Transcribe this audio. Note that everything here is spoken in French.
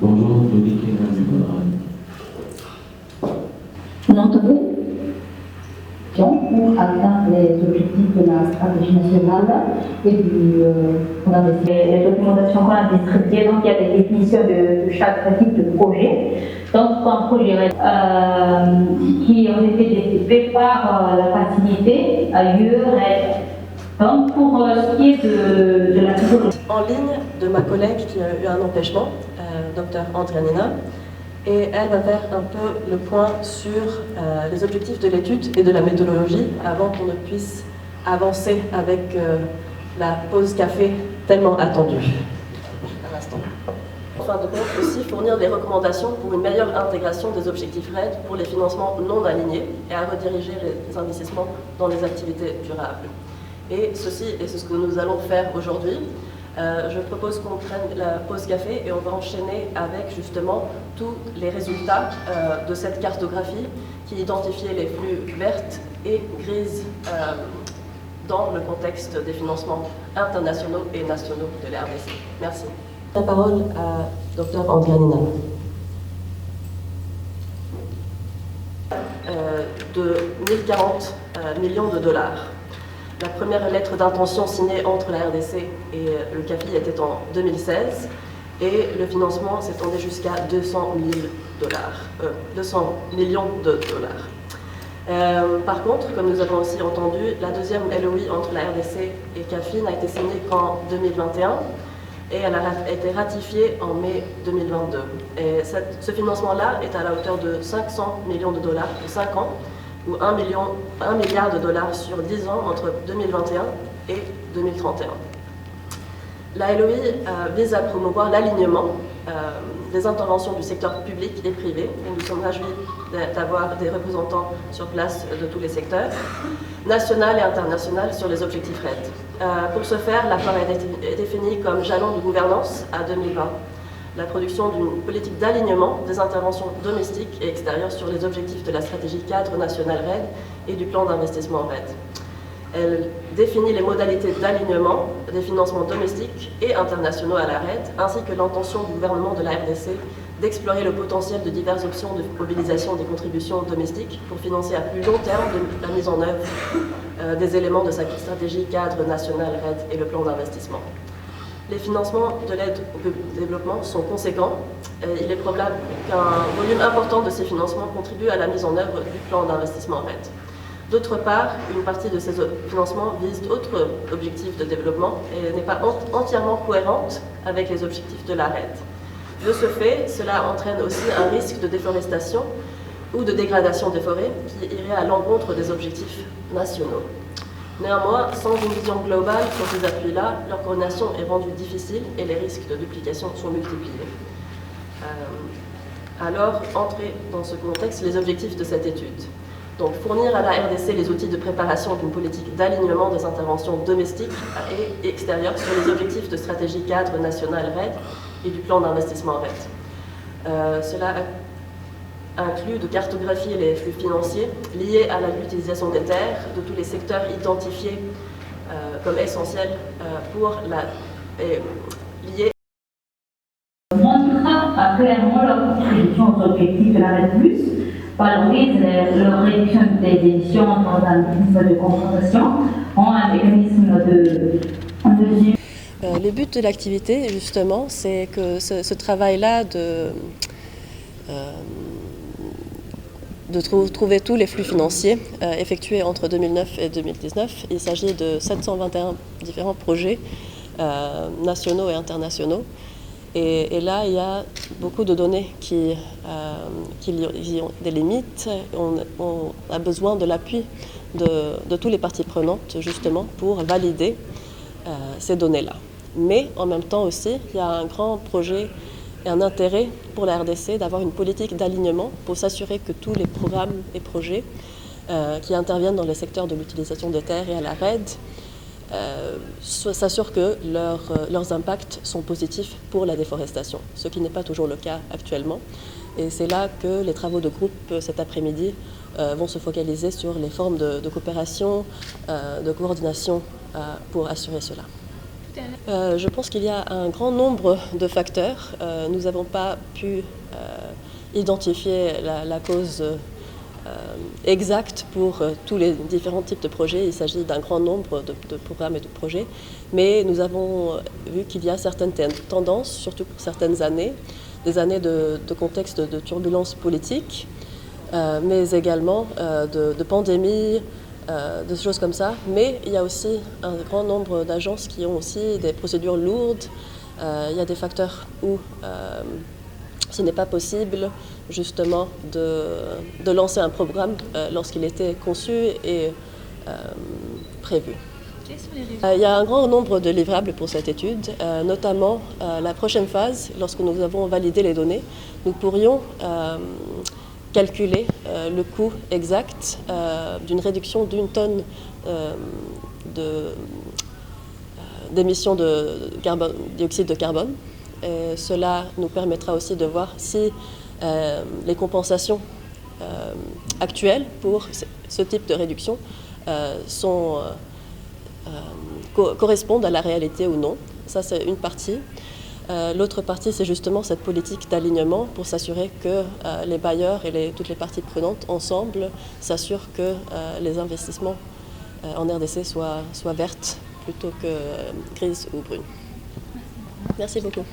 Bonjour, Claudie Kéna du Bonheur. Vous m'entendez? Pour atteindre les objectifs de la stratégie nationale et on a les documentations qu'on a distribuées, donc il y a des définitions de chaque type de projet. Donc pour un projet qui ont été développés par la facilité URED. Donc pour ce qui est de la typologie. En ligne de ma collègue qui a eu un empêchement, Dr Andrianina, et elle va faire un peu le point sur les objectifs de l'étude et de la méthodologie avant qu'on ne puisse avancer avec la pause café tellement attendue. Un instant. En fin de compte, aussi fournir des recommandations pour une meilleure intégration des objectifs RED pour les financements non alignés et à rediriger les investissements dans les activités durables. Et ceci, et c'est ce que nous allons faire aujourd'hui. Je propose qu'on prenne la pause café et on va enchaîner avec justement tous les résultats de cette cartographie qui identifiait les flux vertes et grises dans le contexte des financements internationaux et nationaux de la RDC. Merci. La parole à Dr Andrianina. De 1040 millions de dollars. La première lettre d'intention signée entre la RDC et le CAFI était en 2016 et le financement s'étendait jusqu'à 200 millions de dollars. Par contre, comme nous avons aussi entendu, la deuxième LOI entre la RDC et CAFI n'a été signée qu'en 2021 et elle a été ratifiée en mai 2022. Et ce financement-là est à la hauteur de 500 millions de dollars pour 5 ans, ou 1 milliard de dollars sur 10 ans entre 2021 et 2031. La LOI vise à promouvoir l'alignement des interventions du secteur public et privé. Et nous sommes réjouis d'avoir des représentants sur place de tous les secteurs, national et international, sur les objectifs RED. Pour ce faire, l'accord est défini comme jalon de gouvernance à 2020. La production d'une politique d'alignement des interventions domestiques et extérieures sur les objectifs de la stratégie cadre nationale RED et du plan d'investissement RED. Elle définit les modalités d'alignement des financements domestiques et internationaux à la RED, ainsi que l'intention du gouvernement de la RDC d'explorer le potentiel de diverses options de mobilisation des contributions domestiques pour financer à plus long terme la mise en œuvre des éléments de sa stratégie cadre nationale RED et le plan d'investissement. Les financements de l'aide au développement sont conséquents. Il est probable qu'un volume important de ces financements contribue à la mise en œuvre du plan d'investissement RED. D'autre part, une partie de ces financements vise d'autres objectifs de développement et n'est pas entièrement cohérente avec les objectifs de la RED. De ce fait, cela entraîne aussi un risque de déforestation ou de dégradation des forêts qui irait à l'encontre des objectifs nationaux. Néanmoins, sans une vision globale sur ces appuis-là, leur coordination est rendue difficile et les risques de duplication sont multipliés. Alors, entrer dans ce contexte les objectifs de cette étude. Donc, fournir à la RDC les outils de préparation d'une politique d'alignement des interventions domestiques et extérieures sur les objectifs de stratégie cadre nationale RED et du plan d'investissement RED. Cela inclut de cartographier les flux financiers liés à l'utilisation des terres de tous les secteurs identifiés comme essentiels pour liés. Montrera clairement leur contribution aux objectifs de la RED+, valorise leur réduction des émissions dans un mécanisme de compensation, ont un mécanisme de mesure. Le but de l'activité, justement, c'est que ce travail-là de trouver tous les flux financiers effectués entre 2009 et 2019. Il s'agit de 721 différents projets nationaux et internationaux. Et là, il y a beaucoup de données qui ont des limites. On a besoin de l'appui de toutes les parties prenantes, justement, pour valider ces données-là. Mais en même temps aussi, il y a un grand projet et un intérêt pour la RDC d'avoir une politique d'alignement pour s'assurer que tous les programmes et projets qui interviennent dans les secteurs de l'utilisation des terres et à la RED s'assurent que leurs impacts sont positifs pour la déforestation, ce qui n'est pas toujours le cas actuellement. Et c'est là que les travaux de groupe cet après-midi vont se focaliser sur les formes de coopération, de coordination pour assurer cela. Je pense qu'il y a un grand nombre de facteurs. Nous n'avons pas pu identifier la cause exacte pour tous les différents types de projets. Il s'agit d'un grand nombre de programmes et de projets, mais nous avons vu qu'il y a certaines tendances, surtout pour certaines années, des années de contexte de turbulence politique, mais également de pandémie, de choses comme ça. Mais il y a aussi un grand nombre d'agences qui ont aussi des procédures lourdes. Il y a des facteurs où ce n'est pas possible justement de lancer un programme lorsqu'il était conçu et prévu. Il y a un grand nombre de livrables pour cette étude, notamment la prochaine phase, lorsque nous avons validé les données, nous pourrions calculer le coût exact d'une réduction d'une tonne d'émissions de dioxyde de carbone. Et cela nous permettra aussi de voir si les compensations actuelles pour ce type de réduction correspondent à la réalité ou non. Ça, c'est une partie. L'autre partie, c'est justement cette politique d'alignement pour s'assurer que les bailleurs et toutes les parties prenantes, ensemble, s'assurent que les investissements en RDC soient vertes plutôt que grises ou brunes. Merci beaucoup.